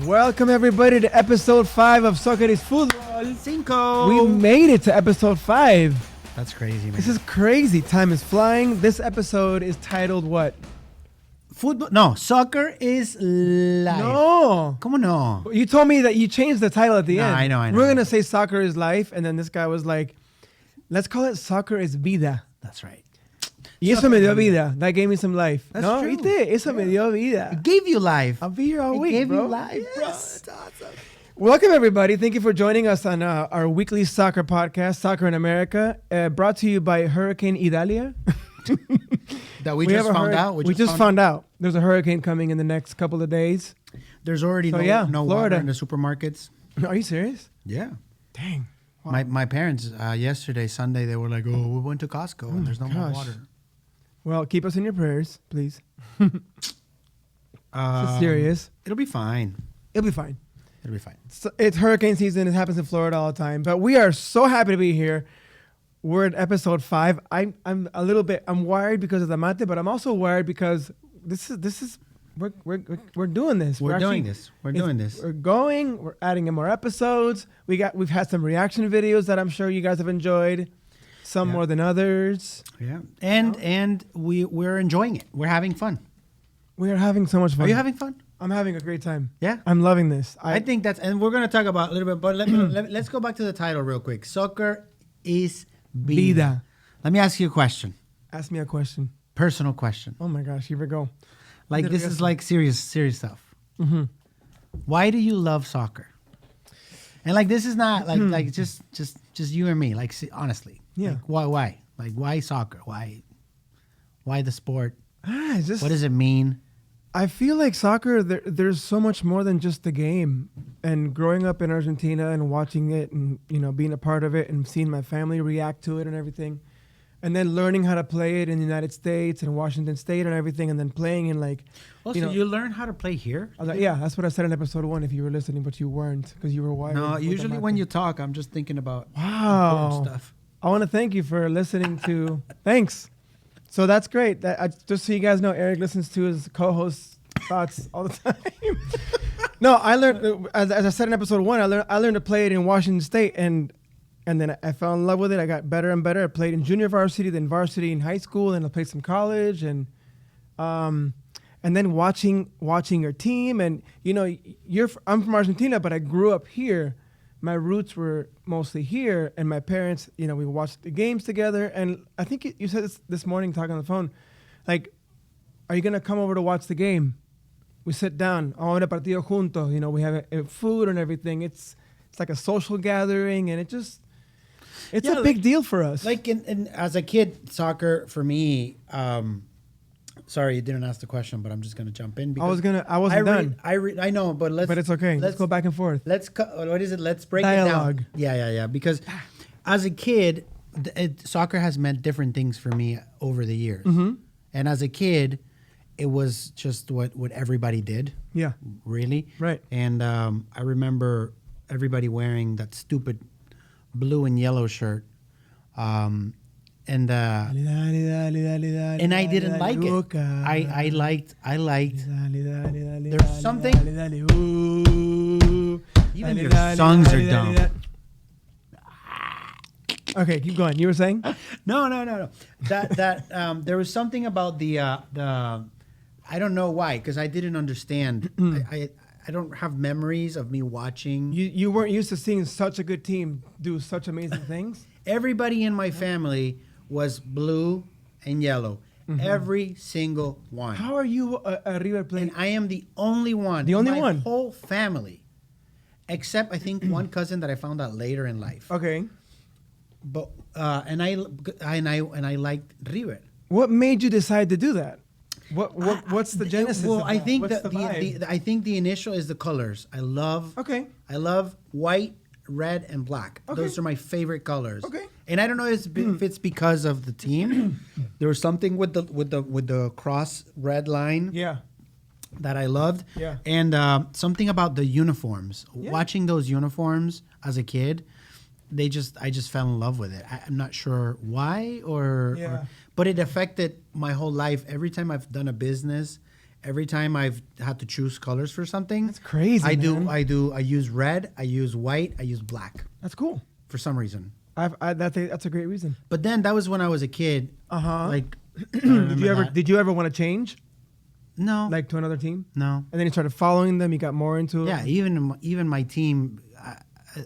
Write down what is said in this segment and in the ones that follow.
Welcome everybody to episode 5 of Soccer is Fútbol. Cinco. We made it to episode 5. That's crazy, man. This is crazy. Time is flying. This episode is titled what? Football. No, soccer is life. No. Come on, no. You told me that you changed the title at the end. I know. We're going to say soccer is life. And then this guy was like, let's call it soccer is vida. That's right. Y eso me dio vida. That gave me some life. That's no, true. ¿viste? Eso me dio vida. It gave you life. I'll be here all week, gave bro. you life, Yes. bro. That's awesome. Welcome, everybody. Thank you for joining us on our weekly soccer podcast, Soccer in America, brought to you by Hurricane Idalia. That we just found out. We just found out there's a hurricane coming in the next couple of days. There's already no Florida. water in the supermarkets. Are you serious? Yeah. Dang. Wow. My parents, yesterday, Sunday, they were like, oh, we went to Costco and there's no more water. Well, keep us in your prayers, please. This is serious. It'll be fine. It'll be fine. It'll be fine. So it's hurricane season. It happens in Florida all the time. But we are so happy to be here. We're at episode 5. I'm a little bit. I'm worried because of the mate, but I'm also worried because we're doing this. We're doing this. We're going. We're adding in more episodes. We've had some reaction videos that I'm sure you guys have enjoyed. Some more than others. Yeah. And we're enjoying it. We're having fun. We are having so much fun. Are you having fun? I'm having a great time. Yeah. I'm loving this. I think that's, and we're going to talk about a little bit, but let's go back to the title real quick. Soccer is vida. Let me ask you a question. Ask me a question. Personal question. Oh my gosh, here we go. Like, this is like serious stuff. Mm-hmm. Why do you love soccer? And like, this is not like just you and me. Like, honestly. Yeah. Like, why? Like, why soccer? Why the sport? What does it mean? I feel like soccer, there's so much more than just the game. And growing up in Argentina and watching it and, being a part of it and seeing my family react to it and everything. And then learning how to play it in the United States and Washington State and everything. And then playing in like... So you learn how to play here? I was like, yeah, that's what I said in episode 1 if you were listening, but you weren't because you were wired. No, usually when you talk, I'm just thinking about important stuff. I want to thank you for listening to... Thanks. So that's great. Just so you guys know, Eric listens to his co-host thoughts all the time. No, I learned, as I said in episode 1, I learned to play it in Washington State, and then I fell in love with it. I got better and better. I played in junior varsity, then varsity in high school, and I played some college, and then watching your team, and I'm from Argentina, but I grew up here. My roots were mostly here, and my parents, we watched the games together. And I think you said this morning talking on the phone, like, are you going to come over to watch the game? We sit down, ahora partido juntos, we have food and everything. It's like a social gathering, and it's a big deal for us. Like, as a kid, soccer for me, sorry, you didn't ask the question, but I'm just gonna jump in. I wasn't done. I know, but it's okay. Let's go back and forth. What is it? Let's break Dialogue. it down. Yeah. Because as a kid, soccer has meant different things for me over the years. Mm-hmm. And as a kid, it was just what everybody did. Yeah. Really. Right. And I remember everybody wearing that stupid blue and yellow shirt. And I didn't like it. I liked. There's something. Even your songs are dumb. Okay, keep going. You were saying? No. That there was something about the I don't know why, because I didn't understand. I don't have memories of me watching. You weren't used to seeing such a good team do such amazing things. Everybody in my family was blue and yellow. Mm-hmm. Every single one. How are you a River player? And I am the only one. The only one? My whole family. Except, I think, one cousin that I found out later in life. Okay. But and I liked River. What made you decide to do that? What's the genesis? Well, of I that? think What's I think the initial is the colors. I love white, red, and black. Okay. Those are my favorite colors. Okay. And I don't know if it's because of the team. There was something with the cross red line. Yeah. That I loved. Yeah. And something about the uniforms. Yeah. Watching those uniforms as a kid, I just fell in love with it. I'm not sure why or but it affected my whole life. Every time I've done a business every time I've had to choose colors for something, That's crazy, man. I use red, I use white, I use black That's cool. for some reason. That's a great reason. But then that was when I was a kid. Like, Did you ever want to change No, like to another team? no. And then you started following them. You got more into it. Yeah, even my team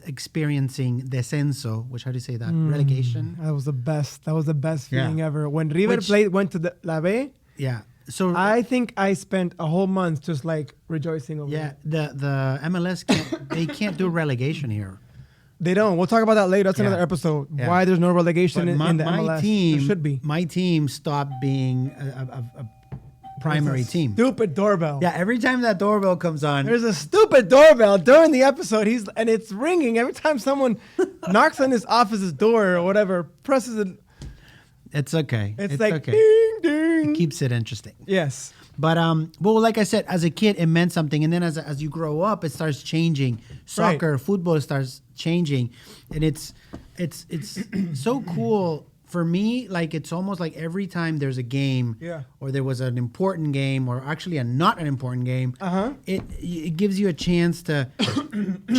experiencing descenso, which how do you say that? Relegation. That was the best. That was the best Yeah. feeling ever. When River went to the La B, Yeah. So I think I spent a whole month just like rejoicing over yeah, it. the MLS can't do relegation here. They don't. We'll talk about that later. That's Yeah. another episode. Yeah. Why there's no relegation But in the MLS. There should be. My team stopped being a primary There's a team. Stupid doorbell. Yeah, every time that doorbell comes on, There's a stupid doorbell during the episode. And it's ringing every time someone knocks on his office's door or whatever, presses it. it's okay. It's like okay. ding ding. Keeps it interesting. Yes. But well, like I said, as a kid, it meant something, and then as you grow up, it starts changing. Soccer, football starts changing, and it's so cool for me. Like it's almost like every time there's a game, or there was an important game, or actually a not an important game, it gives you a chance to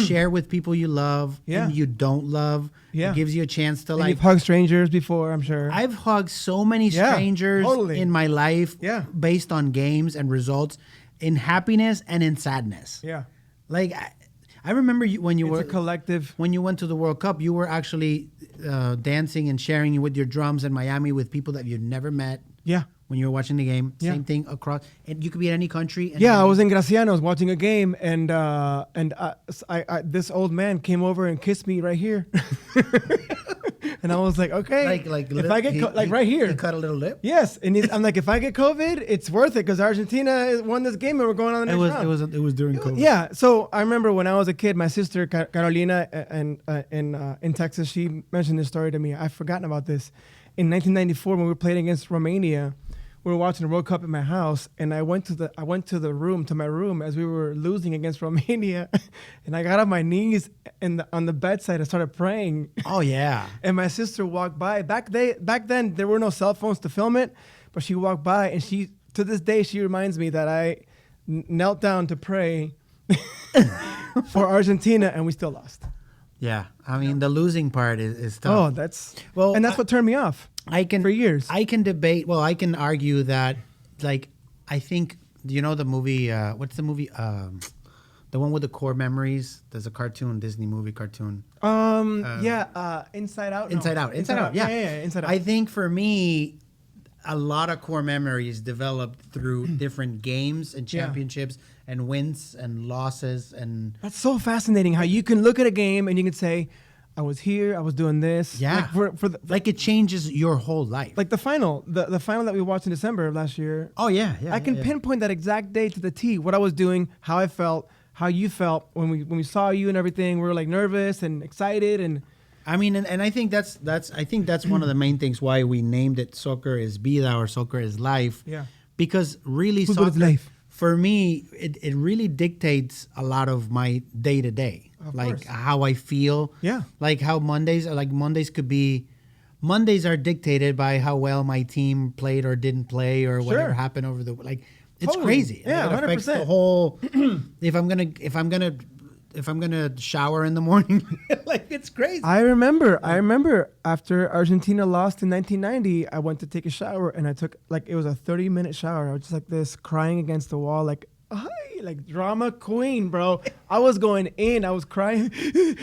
share with people you love and you don't love. Yeah. It gives you a chance to And like. you've hugged strangers before, I'm sure. I've hugged so many strangers in my life based on games and results, in happiness and in sadness. Yeah. Like I remember when you were a collective. when you went to the World Cup, you were actually dancing and sharing with your drums in Miami with people that you'd never met. Yeah. When you were watching the game, Yeah. same thing across, and you could be in any country. And Yeah, I was in Gracianos watching a game, and this old man came over and kissed me right here, and I was like, okay, if I get right here, he cut a little lip. yes, and I'm like, if I get COVID, it's worth it because Argentina won this game and we're going on the next round. It was during COVID. Yeah, so I remember when I was a kid, my sister Carolina in Texas, she mentioned this story to me. I've forgotten about this. In 1994, when we played against Romania, we were watching the World Cup in my house, and I went to my room as we were losing against Romania, and I got on my knees on the bedside and started praying. Oh yeah. And my sister walked by. Back then there were no cell phones to film it, but she walked by, and to this day she reminds me that I knelt down to pray for Argentina, and we still lost. Yeah, I mean the losing part is tough. Oh, that's what turned me off. For years. I can debate. Well, I can argue that, like, I think. Do you know the movie? What's the movie? The one with the core memories. There's a Disney movie cartoon. Inside Out. Inside Out. Yeah, Inside Out. I think for me, a lot of core memories developed through different games and championships and wins and losses and. That's so fascinating how you can look at a game and you can say, I was here, I was doing this. Yeah. Like it changes your whole life. Like the final that we watched in December of last year. Oh, yeah. I can pinpoint that exact day to the T, what I was doing, how I felt, how you felt when we saw you and everything. We were like nervous and excited and. I mean, and I think that's one of the main things why we named it Soccer is Vida or Soccer is Life. Yeah. Because really Fútbol is life. For me, it really dictates a lot of my day to day, like how I feel. Yeah. Like how Mondays are dictated by how well my team played or didn't play or whatever happened over the like. It's Totally. crazy. Yeah, it affects 100%. the whole. If I'm gonna shower in the morning, like it's crazy. I remember after Argentina lost in 1990, I went to take a shower and I took it was a 30-minute shower. I was just like this, crying against the wall, like, hi, like drama queen, bro. I was going in, I was crying. She's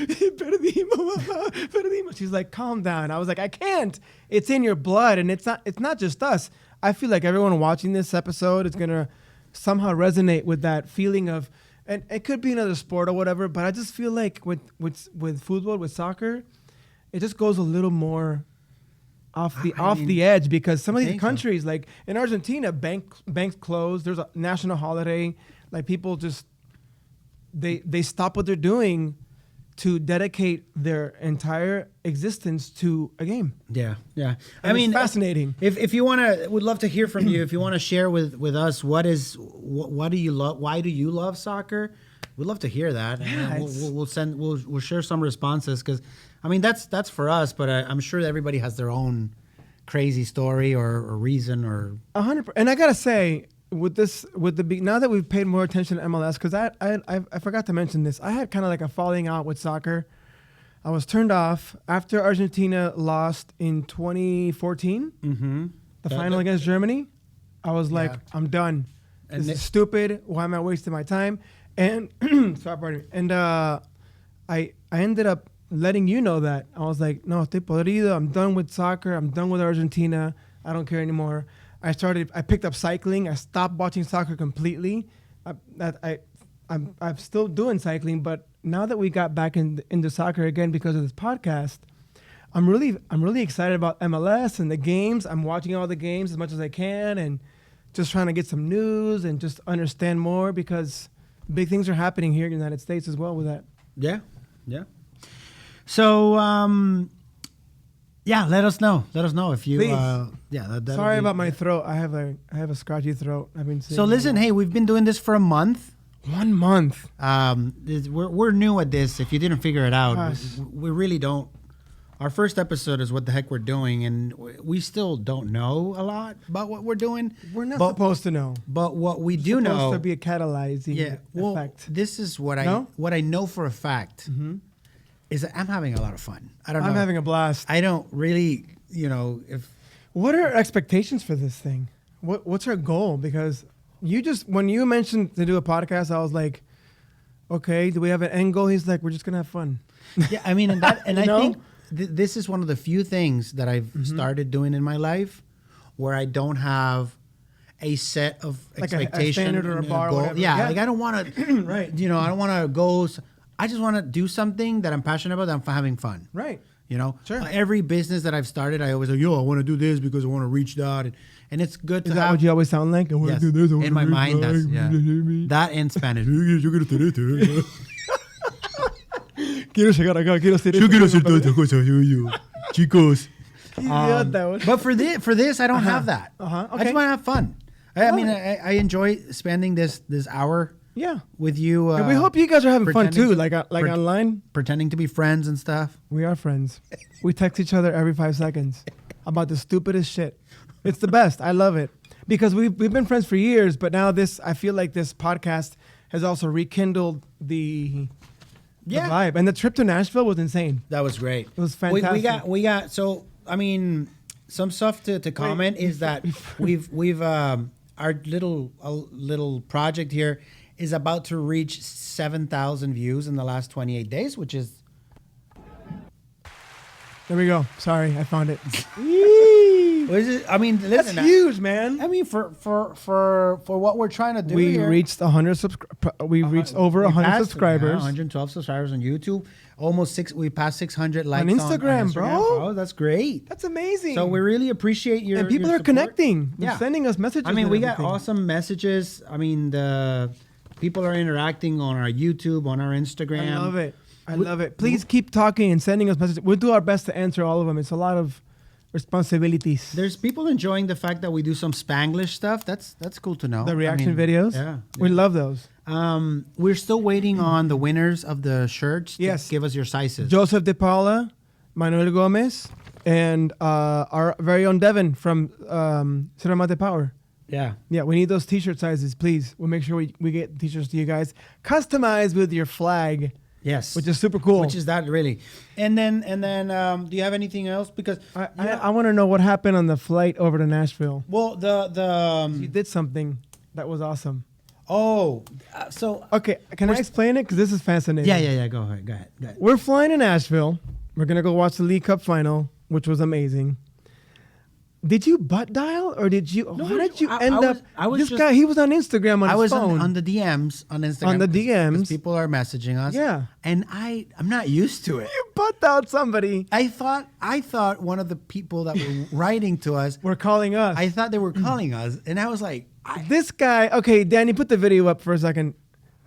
like, calm down. I was like, I can't. It's in your blood, and it's not just us. I feel like everyone watching this episode is gonna somehow resonate with that feeling of. And it could be another sport or whatever, but I just feel like with football, with soccer, it just goes a little more off the edge because some of these countries, like in Argentina, banks closed. There's a national holiday. Like people just they stop what they're doing to dedicate their entire existence to a game. Yeah. I mean, it's fascinating. If you want to, we'd love to hear from you. If you want to share with us, what do you love? Why do you love soccer? We'd love to hear that. Yeah, and we'll share some responses because, I mean, that's for us. But I'm sure that everybody has their own crazy story or reason or 100%. And I gotta say, now that we've paid more attention to MLS, because I forgot to mention this. I had kind of like a falling out with soccer. I was turned off after Argentina lost in 2014, the final against Germany. I was like, I'm done. This is stupid. Why am I wasting my time? And sorry, pardon me. And I ended up letting you know that. I was like, no, estoy podrido. I'm done with soccer. I'm done with Argentina. I don't care anymore. I picked up cycling. I stopped watching soccer completely. I'm still doing cycling, but now that we got back into soccer again because of this podcast, I'm really excited about MLS and the games. I'm watching all the games as much as I can and just trying to get some news and just understand more, because big things are happening here in the United States as well with that. Yeah. So, let us know. Let us know if you. Sorry about my throat. I have a scratchy throat. I've been. So listen, hey, we've been doing this for a month. 1 month. We're new at this. If you didn't figure it out, we really don't. Our first episode is what the heck we're doing, and we still don't know a lot about what we're doing. We're not supposed to know. But what we do know, supposed to be a catalyzing effect. This is what I know for a fact is that I'm having a lot of fun. I'm having a blast. I don't really, What are our expectations for this thing? What's our goal? Because when you mentioned to do a podcast, I was like, okay, do we have an end goal? He's like, we're just gonna have fun. Yeah, I mean, I think this is one of the few things that I've started doing in my life where I don't have a set of like expectation a standard or a bar. Goal. Or whatever. Yeah, like I don't want to, right? I don't want to go. I just want to do something that I'm passionate about, that I'm having fun. Right. Sure. Every business that I've started, I always like, I want to do this because I want to reach that, and it's good to have. Is that what you always sound like? I want to do this. In my mind, that's that in Spanish. Quiero llegar acá, quiero hacer Yo quiero hacer todas estas cosas, chicos. But for this, I don't have that. Okay. I just want to have fun. I enjoy spending this hour. With you. And we hope you guys are having fun too, like online. Pretending to be friends and stuff. We are friends. We text each other every 5 seconds about the stupidest shit. It's the best. I love it because we've been friends for years, but now I feel like this podcast has also rekindled the vibe. And the trip to Nashville was insane. That was great. It was fantastic. We got. So I mean, some stuff to comment is that we've our little project here is about to reach 7,000 views in the last 28 days, which is... There we go. Sorry, I found it. I mean, listen, that's huge, man. I mean, for what we're trying to do, we reached 100 we reached over 100 subscribers. 112 subscribers on YouTube. Almost we passed 600 likes on Instagram, bro. Oh, that's great. That's amazing. So we really appreciate your and people your are connecting. They're sending us messages. I mean, we got awesome messages. I mean, the people are interacting on our YouTube, on our Instagram. I love it. Please keep talking and sending us messages. We'll do our best to answer all of them. It's a lot of responsibilities. There's people enjoying the fact that we do some Spanglish stuff. That's cool to know. The reaction videos. Yeah. We love those. We're still waiting on the winners of the shirts. Yes. Give us your sizes. Joseph De Paula, Manuel Gomez, and our very own Devin from Cinema de Power. Yeah. Yeah, we need those T-shirt sizes, please. We'll make sure we get T-shirts to you guys. Customized with your flag. Yes. Which is super cool. Which is that really. And then do you have anything else? Because I want to know what happened on the flight over to Nashville. Well, you did something that was awesome. Oh, okay. Can I explain it? Because this is fascinating. Yeah. Go ahead. We're flying to Nashville. We're gonna go watch the League Cup final, which was amazing. Did you butt dial or did you? No, how did you end up? This guy, he was on Instagram on his phone. On the DMs on Instagram. On the DMs, people are messaging us. Yeah, and I'm not used to it. You butt dialed somebody. I thought one of the people that were writing to us were calling us. I thought they were calling us, and I was like, this guy. Okay, Danny, put the video up for a second.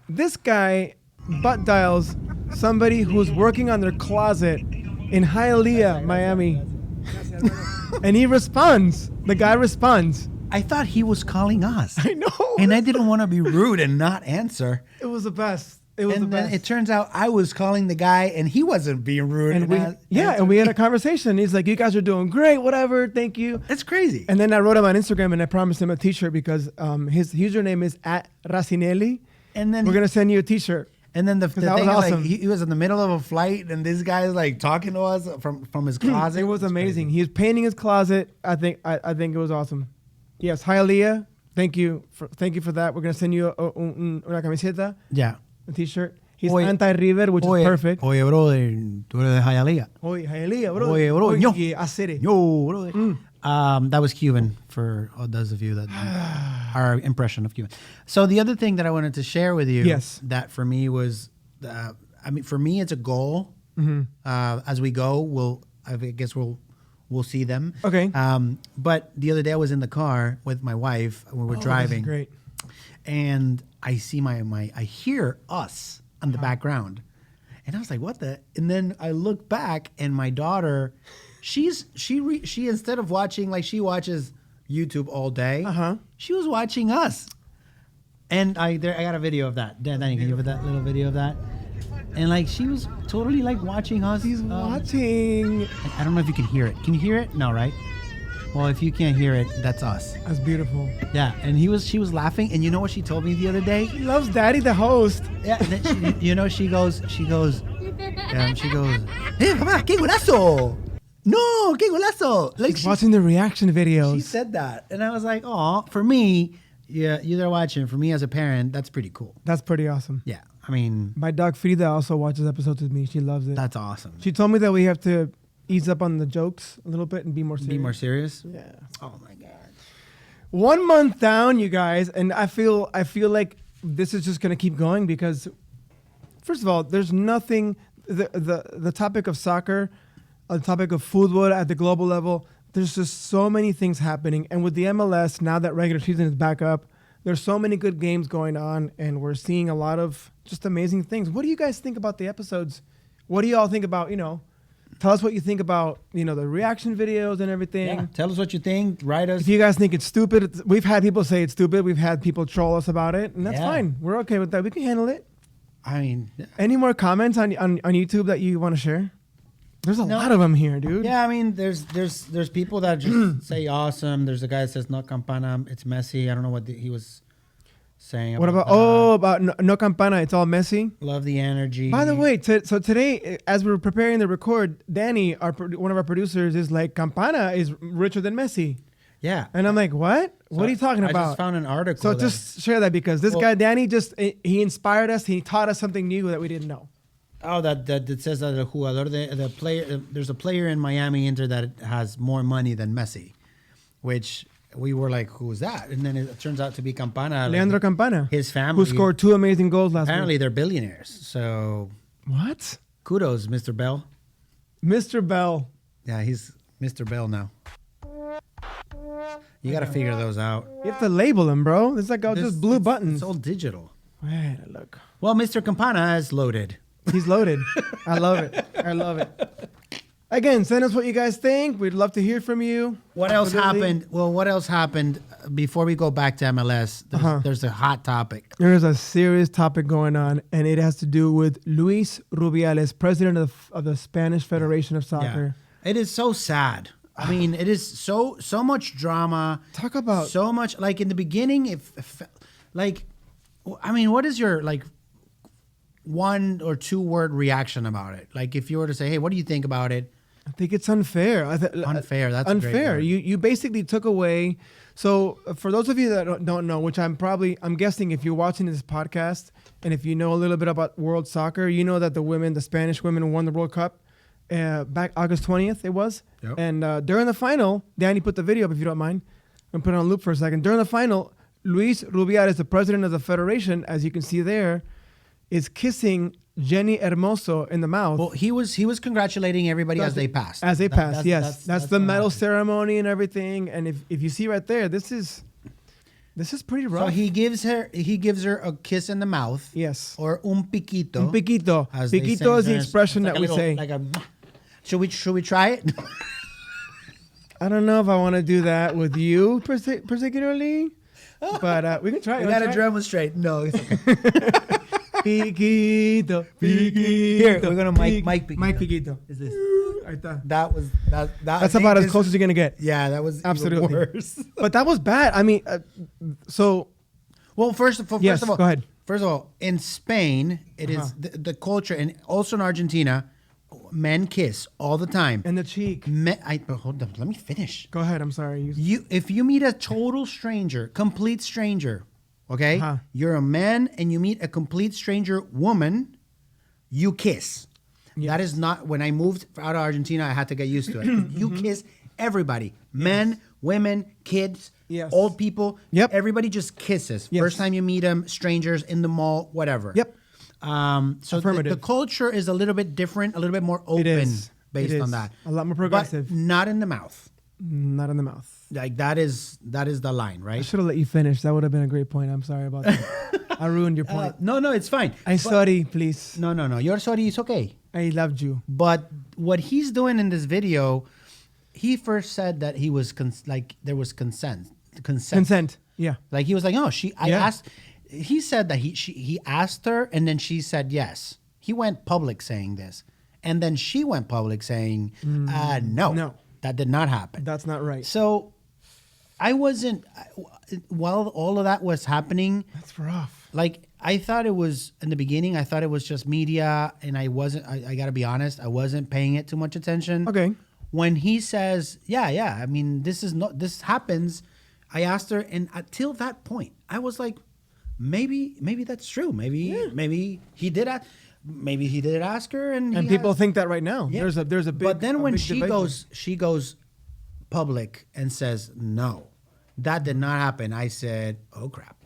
This guy butt dials somebody who's working on their closet in Hialeah, Miami. And he responds. The guy responds. I thought he was calling us. I know. And I didn't want to be rude and not answer. It was the best. It was the and then best. it turns out I was calling the guy, and he wasn't being rude. And we had a conversation. He's like, "You guys are doing great. Whatever. Thank you." It's crazy. And then I wrote him on Instagram, and I promised him a T-shirt because his username is @Racinelli. And then We're gonna send you a T-shirt. And then the that thing was is, awesome. like, he was in the middle of a flight, and this guy's like talking to us from his closet. It was It's amazing. crazy. He was painting his closet. I think it was awesome. Yes, hi Aaliyah. Thank you for that. We're gonna send you una camiseta, Yeah. a T-shirt. He's Oye, anti-River, which is perfect. Oye, brother, tú eres de Hialeah. Oye, hi Aaliyah, bro. Oye, bro, yo. Acere. Yo, brother. That was Cuban for all those of you that our impression of Cuban. So the other thing that I wanted to share with you, Yes. that for me was, for me, it's a goal. As we go, I guess we'll see them. Okay. But the other day I was in the car with my wife when we were driving, This is great. and I see I hear us on the background, and I was like, "What the?" And then I look back, and my daughter, she instead of watching, like, she watches YouTube all day, she was watching us, and I got a video of that. Danny, can you put that little video of that? And like, she was totally like watching us. He's watching. I don't know if you can hear it. Can you hear it? No, right? Well, if you can't hear it, that's us. That's beautiful. Yeah, and she was laughing, and you know what she told me the other day? He loves Daddy, the host. Yeah, and then she goes, hey, papá, qué golazo! No, qué golazo! Like, He's watching the reaction videos. she said that, and I was like, oh, for me, yeah, you're there watching. For me as a parent, that's pretty cool. That's pretty awesome. Yeah, I mean, My dog Vida also watches episodes with me. She loves it. that's awesome. She told me that we have to ease up on the jokes a little bit and be more serious. Be more serious? Yeah. Oh my god. 1 month down, you guys, and I feel like this is just gonna keep going because, first of all, there's nothing. The topic of soccer, the topic of football at the global level. There's just so many things happening, and with the MLS now that regular season is back up, there's so many good games going on, and we're seeing a lot of just amazing things. What do you guys think about the episodes? What do y'all think about? Tell us what you think about, the reaction videos and everything. Yeah. Tell us what you think. Write us. If you guys think it's stupid, we've had people say it's stupid. We've had people troll us about it, and that's fine. We're okay with that. We can handle it. I mean, Any more comments on YouTube that you want to share? There's a lot of them here, dude. yeah, I mean, there's people that just say awesome. There's a guy that says no campana, it's Messi. I don't know what he was saying. What about that. about no campana? It's all Messi. Love the energy. By the way, so today, as we were preparing the record, Danny, one of our producers, is like, Campana is richer than Messi. Yeah. And I'm like, what? What are you talking I about? just found an article. So just share that because this guy, Danny, he inspired us. He taught us something new that we didn't know. that says that the player, there's a player in Miami Inter that has more money than Messi, which we were like, who's that? And then it turns out to be Campana. Leandro Campana. His family. Who scored 2 amazing goals last Apparently week. they're billionaires. So What? kudos, Mr. Bell. Mr. Bell. Yeah, he's Mr. Bell now. You got to figure those out. You have to label him, bro. It's like just blue buttons. It's all digital. Wait, look. Well, Mr. Campana is loaded. He's loaded. I love it. I love it. Again, send us what you guys think. We'd love to hear from you. What else Absolutely. happened? Well, what else happened before we go back to MLS? There's a hot topic. There is a serious topic going on, and it has to do with Luis Rubiales, president of the Spanish Federation of Soccer. Yeah. It is so sad. I mean, it is so much drama. Talk about so much. Like in the beginning, what is your 1 or 2 word reaction about it? Like if you were to say, hey, what do you think about it? I think it's unfair. Unfair. That's a great unfair. word. You basically took away. So for those of you that don't know, which I'm guessing if you're watching this podcast and if you know a little bit about world soccer, you know that the Spanish women won the World Cup back August 20th. It was. Yep. And during the final, Danny put the video up if you don't mind. I'm put it on loop for a second. During the final, Luis Rubiales, the president of the federation, as you can see there, is kissing Jenni Hermoso in the mouth. Well, he was congratulating everybody as they passed. As they passed, yes. That's the what medal happened. ceremony and everything. And if you see right there, this is pretty rough. So he gives her a kiss in the mouth. Yes. Or un piquito. Un piquito. as they Piquito is the say. expression It's that like we a say. little- like a, should we try it? I don't know if I want to do that with you particularly, but we can try it. We Wanna got to try it? demonstrate. No. It's okay. Piquito. Here, we're gonna Mike Piquito. Mike Piquito. Is this? Ahí está. That was that. That's about as close as you're gonna get. Yeah, that was Absolutely. even worse. But that was bad. I mean, so Well, first of all, go ahead. First of all, in Spain, it is the culture, and also in Argentina, men kiss all the time. And the cheek. But hold on, let me finish. Go ahead. I'm sorry. If you meet a total stranger, complete stranger, okay, you're a man and you meet a complete stranger woman, you kiss. Yes. That is not, when I moved out of Argentina, I had to get used to it. You kiss everybody, men, women, kids, old people. Yep. Everybody just kisses. Yes. First time you meet them, strangers in the mall, whatever. Yep. So the culture is a little bit different, a little bit more open based on that. A lot more progressive. But not in the mouth. Not in the mouth. Like that is the line, right? I should have let you finish. That would have been a great point. I'm sorry about that. I ruined your point. No, it's fine. Sorry, please. No. You're sorry. It's okay. I loved you. But what he's doing in this video, he first said that he was there was consent. Consent. Yeah. Like he was like, oh, I asked. He said that he asked her and then she said yes. He went public saying this, and then she went public saying no, that did not happen. That's not right. So I wasn't while all of that was happening. That's rough. Like I thought it was in the beginning. I thought it was just media, and I wasn't. I got to be honest. I wasn't paying it too much attention. Okay. When he says, yeah. I mean, this happens. I asked her, and until that point, I was like, maybe that's true. Maybe he did. Maybe he did ask her, and people think that right now. Yeah. There's a big. But then when she division. goes public and says no, that did not happen. I said, oh crap.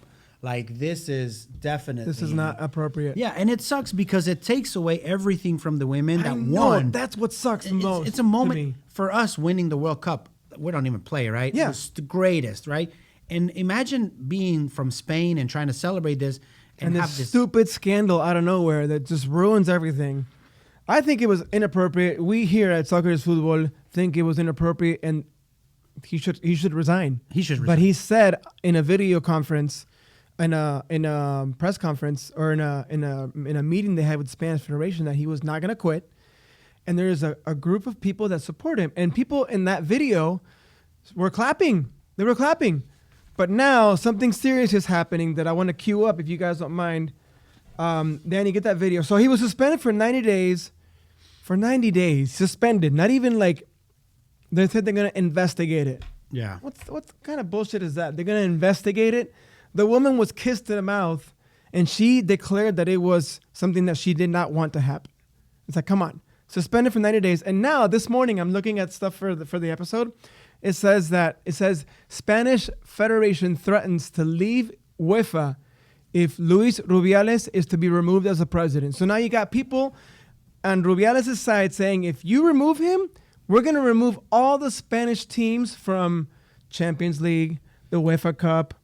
Like this is not appropriate. Yeah, and it sucks because it takes away everything from the women that won. That's what sucks the most. It's a moment for us winning the World Cup. We don't even play, right? Yeah. It's the greatest, right? And imagine being from Spain and trying to celebrate this and have this stupid scandal out of nowhere that just ruins everything. I think it was inappropriate. We here at Soccer is Futbol think it was inappropriate, and he should resign. He should resign. But he said in a video conference, in a press conference, or in a meeting they had with the Spanish Federation, that he was not going to quit. And there's a group of people that support him, and people in that video were clapping. They were clapping. But now something serious is happening that I want to cue up if you guys don't mind. Danny, get that video. So he was suspended for 90 days. For 90 days, suspended. Not even like they said they're going to investigate it. Yeah. What kind of bullshit is that? They're going to investigate it? The woman was kissed in the mouth, and she declared that it was something that she did not want to happen. It's like, come on. Suspended for 90 days. And now this morning I'm looking at stuff for the episode. It says Spanish Federation threatens to leave UEFA if Luis Rubiales is to be removed as a president. So now you got people on Rubiales' side saying, if you remove him, we're going to remove all the Spanish teams from Champions League, the UEFA Cup,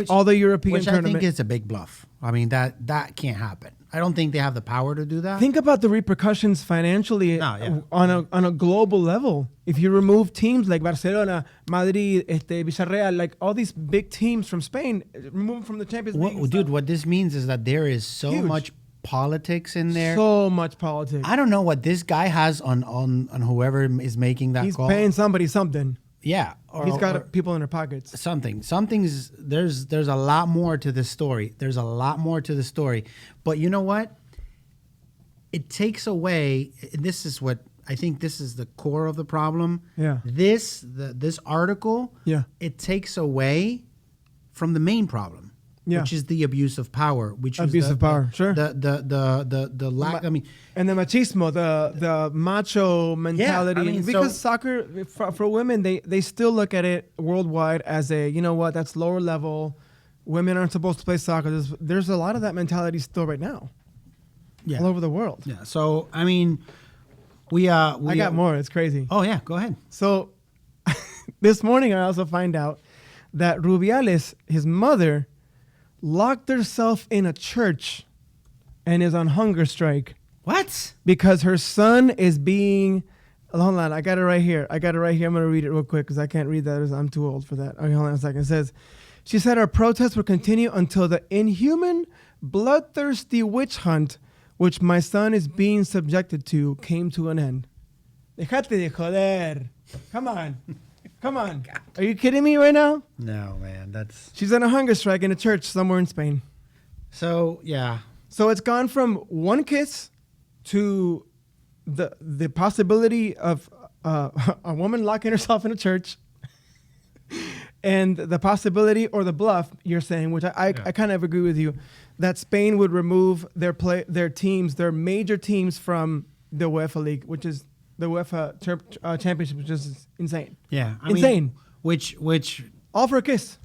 all the European tournaments. I think it's a big bluff. I mean, that can't happen. I don't think they have the power to do that. Think about the repercussions financially on a global level. If you remove teams like Barcelona, Madrid, Villarreal, like all these big teams from Spain, remove them from the Champions League. Dude, what this means is that there is so much politics in there. So much politics. I don't know what this guy has on whoever is making that call. He's paying somebody something. Yeah. He's got people in their pockets. Something's there's a lot more to this story. There's a lot more to the story. But you know what? It takes away, this is what I think this is the core of the problem. Yeah. This article, it takes away from the main problem. Yeah. Which is the abuse of power, Sure. The lack. I mean, and the machismo, the macho mentality. Yeah, I mean, because soccer for women, they still look at it worldwide as a, you know what, that's lower level. Women aren't supposed to play soccer. There's a lot of that mentality still right now. Yeah. All over the world. Yeah. So I mean, we I got more. It's crazy. Oh yeah, go ahead. So this morning I also find out that Rubiales, his mother, locked herself in a church and is on hunger strike. What? Because her son is being... Hold on, I got it right here. I'm going to read it real quick because I can't read that. I'm too old for that. Okay, hold on a second. It says, she said her protest will continue until the inhuman bloodthirsty witch hunt, which my son is being subjected to, came to an end. Dejate de joder. Come on. Come on. Are you kidding me right now? No, man. That's She's on a hunger strike in a church somewhere in Spain. so. Yeah. So it's gone from one kiss to the possibility of a woman locking herself in a church, and the possibility or the bluff you're saying, which I kind of agree with you, that Spain would remove their major teams from the UEFA League, which is the UEFA Championship, which is insane. Yeah. Insane. Which All for a kiss.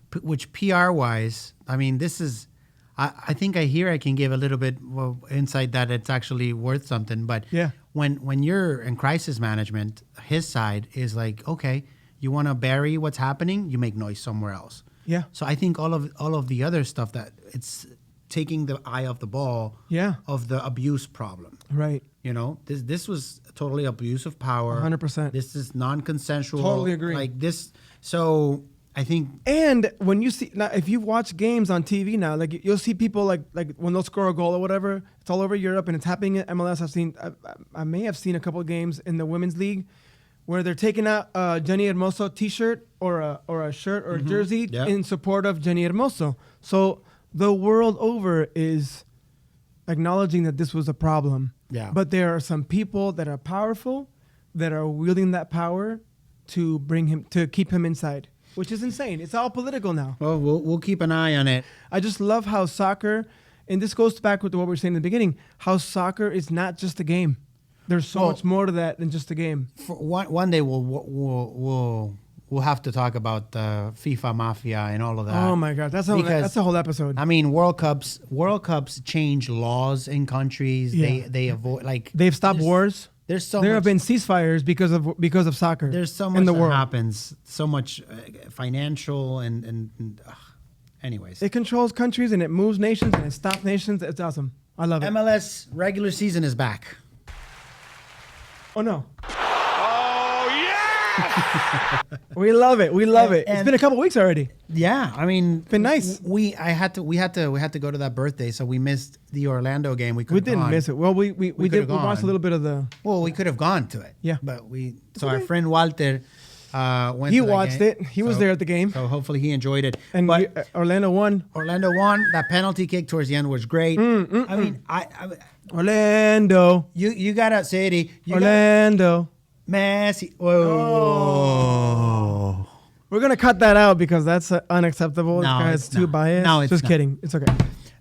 PR wise, I mean, this is. I think I can give a little bit insight that it's actually worth something. But Yeah. when you're in crisis management, his side is like, okay, you want to bury what's happening, you make noise somewhere else. Yeah. So I think all of the other stuff that it's taking the eye off the ball. Yeah. Of the abuse problem. Right. You know, this was totally abuse of power. 100%. This is non-consensual. Totally agree. Like this. So I think. And when you see now, if you watch games on TV now, like you'll see people like when they'll score a goal or whatever, it's all over Europe and it's happening at MLS. I may have seen a couple of games in the women's league where they're taking out a Jenni Hermoso T-shirt or a shirt or a jersey in support of Jenni Hermoso. So the world over is acknowledging that this was a problem. Yeah. But there are some people that are powerful that are wielding that power to keep him inside. Which is insane. It's all political now. Well, we'll keep an eye on it. I just love how soccer, and this goes back with what we were saying in the beginning, how soccer is not just a game. There's so much more to that than just a game. For one day we'll have to talk about the FIFA mafia and all of that. Oh my God, that's a whole episode. I mean, World Cups change laws in countries. Yeah. They avoid They've stopped wars. There have been ceasefires because of soccer. There's so much in the that world. happens. So much financial and anyways. It controls countries and it moves nations and it stops nations. It's awesome. I love it. MLS regular season is back. Oh no. Oh, yeah! We love it. We love it. It's and- been a couple weeks already. Yeah, I mean, Been nice. We had to go to that birthday, so we missed the Orlando game. We Didn't miss it. Well, we could've did. We gone. watched a little bit of the. Well, we could have gone to it. Yeah. But our friend Walter went. He to that watched game. it. He was there at the game. So hopefully he enjoyed it. And but Orlando won. Orlando won. That penalty kick towards the end was great. I mean, Orlando. you gotta say it. Orlando. Messi. Oh. We're gonna cut that out because that's unacceptable. No, It's it's too not. biased. No, it's just not. kidding. It's okay.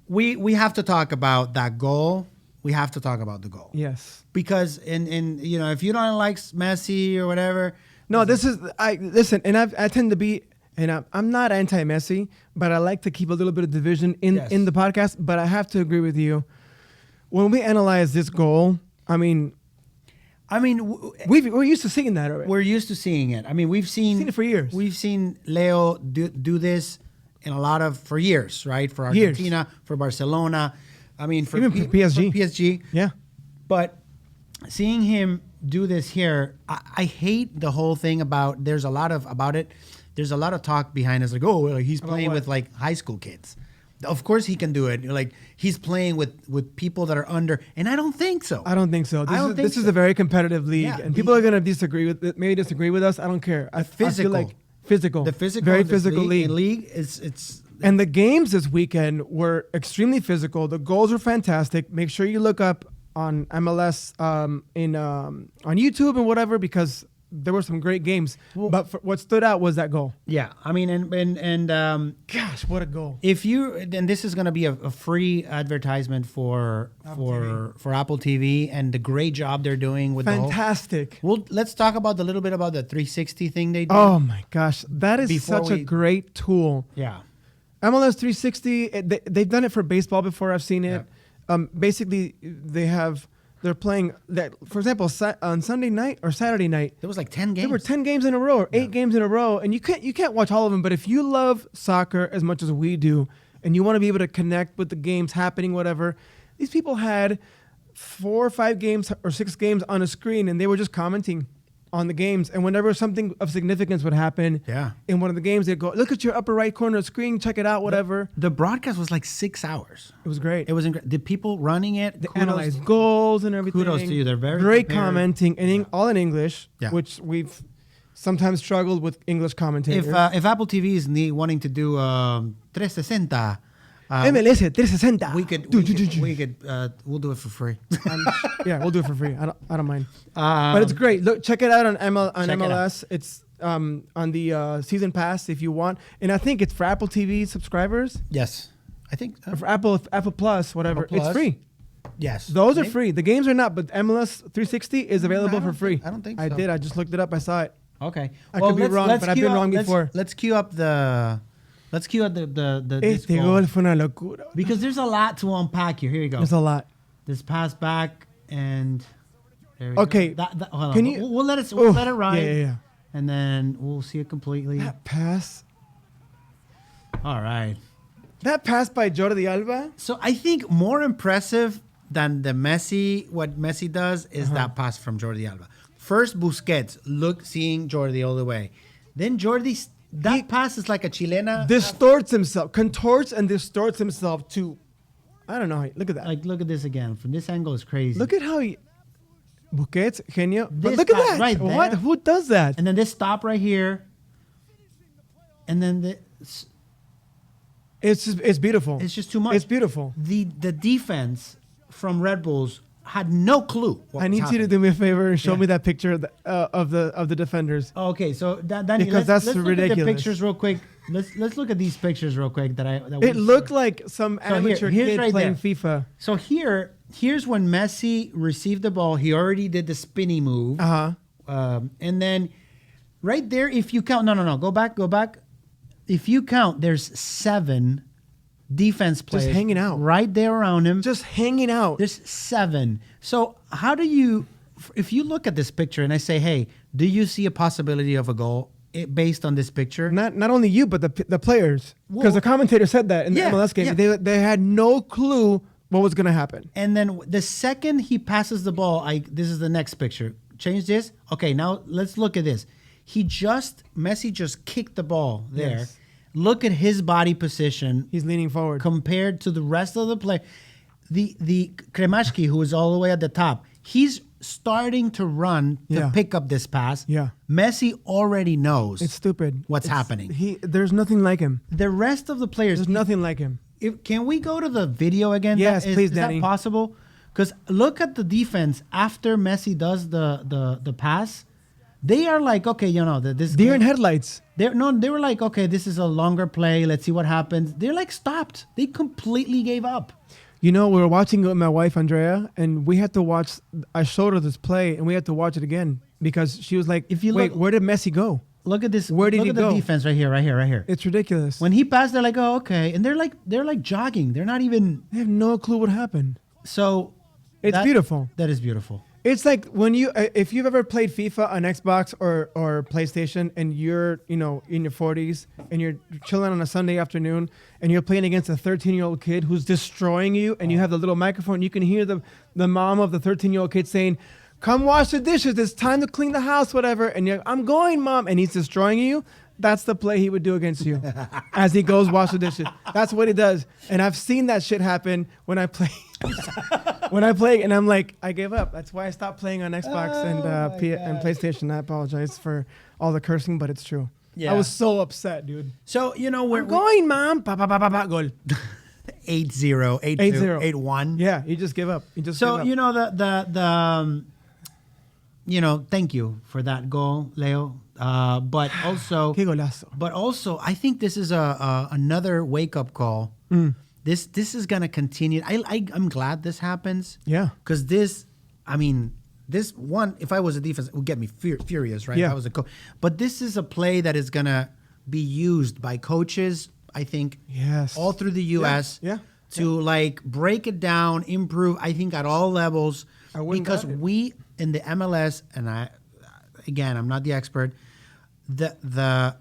We have to talk about that goal. We have to talk about the goal. Yes. Because if you don't like Messi or whatever. No, listen, and I tend to be, and I'm not anti-Messi, but I like to keep a little bit of division in the podcast. But I have to agree with you. When we analyze this goal, I mean, we're used to seeing that already. We're used to seeing it. I mean, we've seen it for years. We've seen Leo do this for years, right? For Argentina, for Barcelona. I mean, for PSG. For PSG. Yeah. But seeing him do this here, I hate the whole thing about. There's a lot of talk behind us, like, he's playing with like high school kids. Of course he can do it. Like he's playing with people that are under, and I don't think so. I don't think so. This is a very competitive league, and people are gonna disagree with us. I don't care. I feel like physical. The physical, very physical league. It's. And the games this weekend were extremely physical. The goals were fantastic. Make sure you look up on MLS on YouTube and whatever, because there were some great games. But what stood out was that goal. Yeah, I mean, and gosh, what a goal! Then this is going to be a free advertisement for Apple TV and the great job they're doing with fantastic. Well, let's talk about a little bit about the 360 thing they did. Oh my gosh, that is such a great tool. Yeah. MLS 360, they've done it for baseball before. I've seen it. Yeah. Basically, they're playing that. For example, on Sunday night or Saturday night, there was like 10 games. There were 10 games in a row, or 8 games in a row, and you can't watch all of them. But if you love soccer as much as we do, and you want to be able to connect with the games happening, whatever, these people had 4 or 5 games or 6 games on a screen, and they were just commenting. on the games, and whenever something of significance would happen in one of the games, they'd go, look at your upper right corner of the screen, check it out, whatever. The broadcast was like 6 hours. It was great. It was incredible. The people running it, they analyzed goals and everything. Kudos to you. They're very great prepared. commenting, all in English, which we've sometimes struggled with English commentators. If Apple TV is wanting to do 360, MLS 360. We'll do it for free. Yeah, we'll do it for free. I don't mind. But it's great. Look, check it out on MLS. It's on the season pass if you want, and I think it's for Apple TV subscribers. Yes, I think for Apple Plus, whatever. Apple Plus. It's free. Yes, those are free. The games are not, but MLS 360 is available for free. I don't think so. I did. I just looked it up. I saw it. Okay, I could be wrong, but I've been wrong before. Let's queue up the. Let's queue up the Este gol fue una locura. Because there's a lot to unpack here. Here you go. There's a lot. This pass back and there we okay. go. Hold Can on. you? We'll let it ride. Yeah. And then we'll see it completely. That pass. All right. That pass by Jordi Alba. So I think more impressive than what Messi does is that pass from Jordi Alba. First Busquets, seeing Jordi all the way. Then Jordi. That pass is like a chilena. Contorts and distorts himself to, I don't know. Look at that. Like, look at this again. From this angle, it's crazy. Look at how Busquets, genio. But This look at that. right there. What? Who does that? And then this stop right here. And then it's beautiful. It's just too much. It's beautiful. The defense from Red Bulls had no clue. I need you to do me a favor and show me that picture of the defenders. Okay, so Danny, because let's that's look ridiculous. at the pictures real quick. Let's look at these pictures real quick. It looked like some amateur kid right playing there. FIFA. So here's when Messi received the ball. He already did the spinny move. And then right there, if you count, no, go back. If you count, there's 7 defense players just hanging out right there around him. Just hanging out. There's 7. So how do you, if you look at this picture and I say, hey, do you see a possibility of a goal based on this picture? Not only you, but the players, because the commentator said that in the MLS game. Yeah. They had no clue what was going to happen. And then the second he passes the ball, this is the next picture. Change this. Okay, now let's look at this. Messi just kicked the ball there. Yes. Look at his body position. He's leaning forward. Compared to the rest of the play. The Kremashki, who is all the way at the top, he's starting to run to pick up this pass. Yeah. Messi already knows. It's stupid. What's happening. There's nothing like him. The rest of the players. There's nothing like him. Can we go to the video again? Yes, please, is Danny. Is that possible? Because look at the defense after Messi does the pass. They are like, okay, this deer in headlights. They were like, okay, this is a longer play. Let's see what happens. They're like stopped. They completely gave up. We were watching it with my wife Andrea, and we had to watch. I showed her this play, and we had to watch it again because she was like, "Wait, where did Messi go? Look at this. Where did he go? Look at the defense right here. It's ridiculous. When he passed, they're like, oh, okay, and they're like jogging. They're not even. They have no clue what happened. So it's beautiful. That is beautiful. It's like when if you've ever played FIFA on Xbox or PlayStation and you're, in your 40s and you're chilling on a Sunday afternoon and you're playing against a 13-year-old kid who's destroying you and you have the little microphone, you can hear the mom of the 13-year-old kid saying, come wash the dishes, it's time to clean the house, whatever. And you're like, I'm going, Mom. And he's destroying you. That's the play he would do against you as he goes wash the dishes. That's what he does. And I've seen that shit happen when I play. And I'm like, I gave up. That's why I stopped playing on Xbox and PlayStation. I apologize for all the cursing, but it's true. Yeah. I was so upset, dude. So, we're going, Mom. Goal. 8-0, 8-2, 8-1. Yeah, you just give up. Thank you for that goal, Leo. But also, I think this is another wake-up call. This is gonna continue. I'm glad this happens. Yeah, because this one, if I was a defense, it would get me furious, right? Yeah. If I was a coach. But this is a play that is gonna be used by coaches, I think, all through the U.S. To break it down, improve. I think at all levels, because we in the MLS, and I'm not the expert. The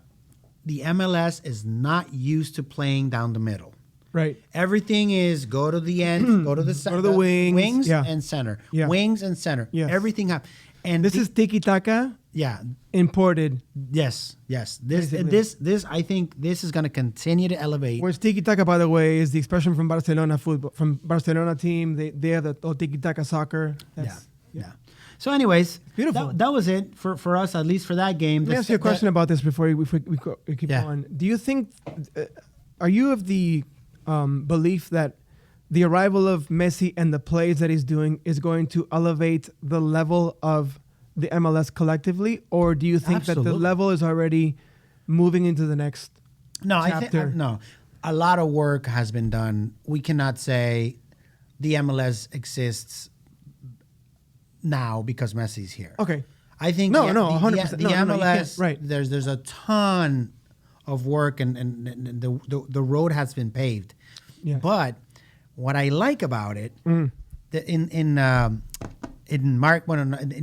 MLS is not used to playing down the middle. Right. Everything is go to the end, go to the center, go to the wings and center. Yeah. Wings and center. Yes. Everything happens. And this is tiki taka yeah. imported. Yes. This Basically. this I think this is going to continue to elevate. Whereas tiki taka, by the way, is the expression from Barcelona football, from Barcelona team. They have the tiki taka soccer. Yeah. So, anyways, beautiful. That was it for us, at least for that game. Let me ask you a question about this before we keep Yeah. going. Do you think, are you of the belief that the arrival of Messi and the plays that he's doing is going to elevate the level of the MLS collectively, or do you think that the Absolutely. level is already moving into the next chapter? No. A lot of work has been done. We cannot say the MLS exists now because Messi's here. Okay. I think No, the 100%. the No, you can't. MLS, Right. there's a ton of work and the road has been paved. Yeah. But what I like about it, in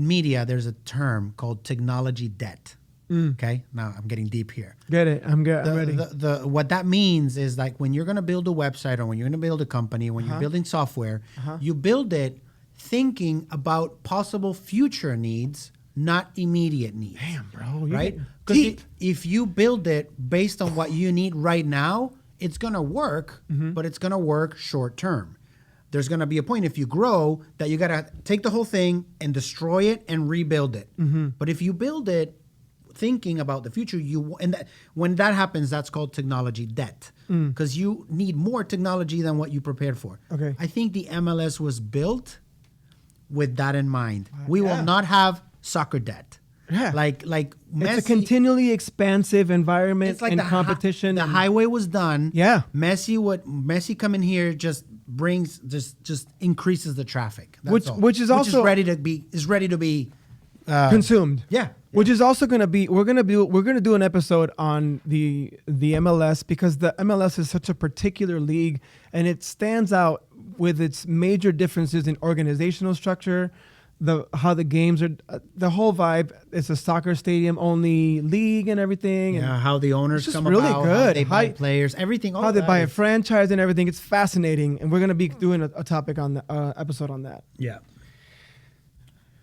media, there's a term called technology debt. Okay, now I'm getting deep here. Get it. I'm ready. What that means is like when you're going to build a website or when you're going to build a company, when you're building software, you build it thinking about possible future needs, not immediate needs. Damn, bro. You're Right? getting Because deep. if you build it based on what you need right now, it's going to work, but it's going to work short term. There's going to be a point if you grow that you got to take the whole thing and destroy it and rebuild it. But if you build it thinking about the future, when that happens, that's called technology debt, because you need more technology than what you prepared for. Okay. I think the MLS was built with that in mind. We Yeah. will not have soccer debt. Yeah. Like Messi, It's a continually expansive environment it's like and the competition. The and- highway was done. Yeah. Messi coming here just brings just increases the traffic. That's all. Which is also- ready to be consumed. Yeah. Which is also going to be we're going to do an episode on the MLS, because the MLS is such a particular league and it stands out with its major differences in organizational structure, how the games are, the whole vibe. It's a soccer stadium only league and everything. Yeah, and how the owners it's just come really about, good. how they buy How- players, everything. how they buy a franchise and everything. It's fascinating, and we're going to be doing a topic on the episode on that. Yeah.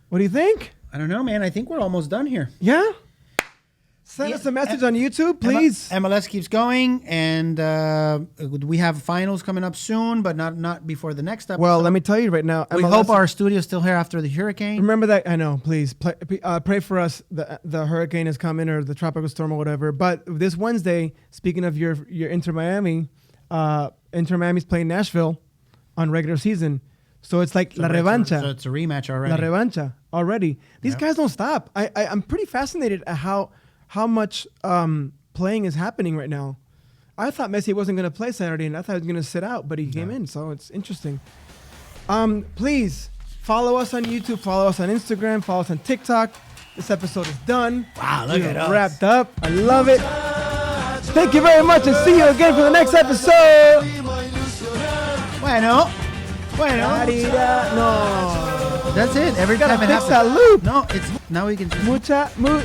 What do you think? I don't know, man. I think we're almost done here. Yeah. Send us a message on YouTube, please. MLS keeps going, and we have finals coming up soon, but not before the next episode. Well, let me tell you right now. We MLS hope our studio's still here after the hurricane. Remember that. I know. Please pray for us. The hurricane is coming, or the tropical storm, or whatever. But this Wednesday, speaking of your Inter Miami, Inter Miami's playing Nashville on regular season, so it's like la revancha. So it's a rematch already. La revancha already. These Yep. guys don't stop. I'm pretty fascinated at how much playing is happening right now. I thought Messi wasn't going to play Saturday, and I thought he was going to sit out, but he came in, so it's interesting. Please follow us on YouTube, follow us on Instagram, follow us on TikTok. This episode is done. Wow, look at us. Wrapped up. I love it. Thank you very much, and see you again for the next episode. Bueno. Arira- No. That's it. Every Gotta time it fix happens. that loop. No, it's now we can just. Mucha, moo.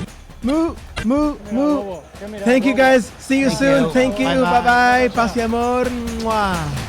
Thank you guys. See you Thank soon. you. Thank you. Bye-bye. Bye bye. Paz y amor. Mwah.